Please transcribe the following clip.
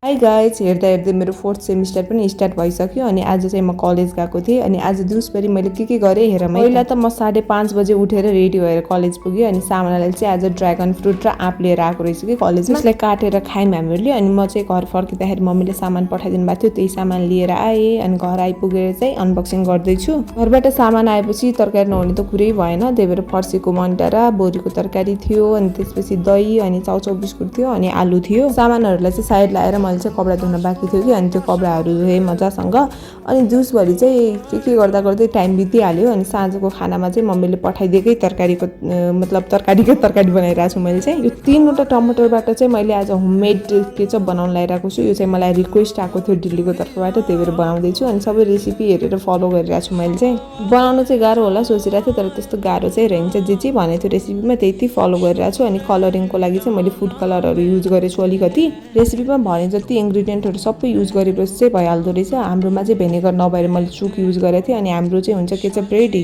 Hi guys, हेर्दा हेर्दै मेरो 4th सेमिस्टर पनि स्टार्ट भइसक्यो अनि आज चाहिँ म कलेज गएको थिएँ अनि आज दिउँसभरि मैले के गरेँ हेर पहिला त म 5:30 बजे उठेर रेडी भएर कलेज पुगेँ अनि सामानालाई चाहिँ आज ड्र्यागन फ्रुट र आँप लिएर आएको रहेछ कि कलेजमा। त्यसलाई काटेर खायौँ हामीहरूले अनि म चाहिँ घर फर्किँदाखेरि मम्मीले सामान पठाइदिनु भएको थियो, त्यही सामान लिएर आएँ अनि घर आइपुगेर चाहिँ अनबक्सिङ गर्दैछु। घरबाट सामान आएपछि तरकारी नहुने त कुरै भएन, त्यही भएर फर्सीको मन्टारा, बोरीको तरकारी थियो अनि त्यसपछि दही अनि चाउचाउ बिस्कुट थियो अनि आलु थियो। सामानहरूलाई चाहिँ साइड लाएर मैले चाहिँ कपडा धुन बाँकी थियो कि अनि त्यो कपडाहरू धोएँ मजासँग अनि दिउँसभरि चाहिँ के गर्दा गर्दै टाइम बितिहाल्यो अनि साँझको खानामा चाहिँ मम्मीले पठाइदिएकै तरकारीको तरकारी बनाइरहेको छु मैले चाहिँ। यो 3वटा टमाटरबाट चाहिँ मैले आज होममेड केचप बनाउन लगाइरहेको छु। यो चाहिँ मलाई रिक्वेस्ट आएको थियो दिल्लीको तर्फबाट, त्यही भएर बनाउँदैछु अनि सबै रेसिपी हेरेर फलो गरिरहेको छु मैले चाहिँ। बनाउनु चाहिँ गाह्रो होला सोचिरहेको थिएँ तर त्यस्तो गाह्रो चाहिँ रहन्छ, जे भनेको थियो रेसिपीमा त्यही फलो गरिरहेको छु। अनि कलरिङको लागि चाहिँ मैले फुड कलरहरू युज गरेछु अलिकति। रेसिपीमा भने जति इन्ग्रिडियन्टहरू सबै युज गरेपछि चाहिँ भइहाल्दो रहेछ। हाम्रोमा चाहिँ भेनेगर नभएर मैले चुक युज गरेको थिएँ अनि हाम्रो चाहिँ हुन्छ केचप रेडी।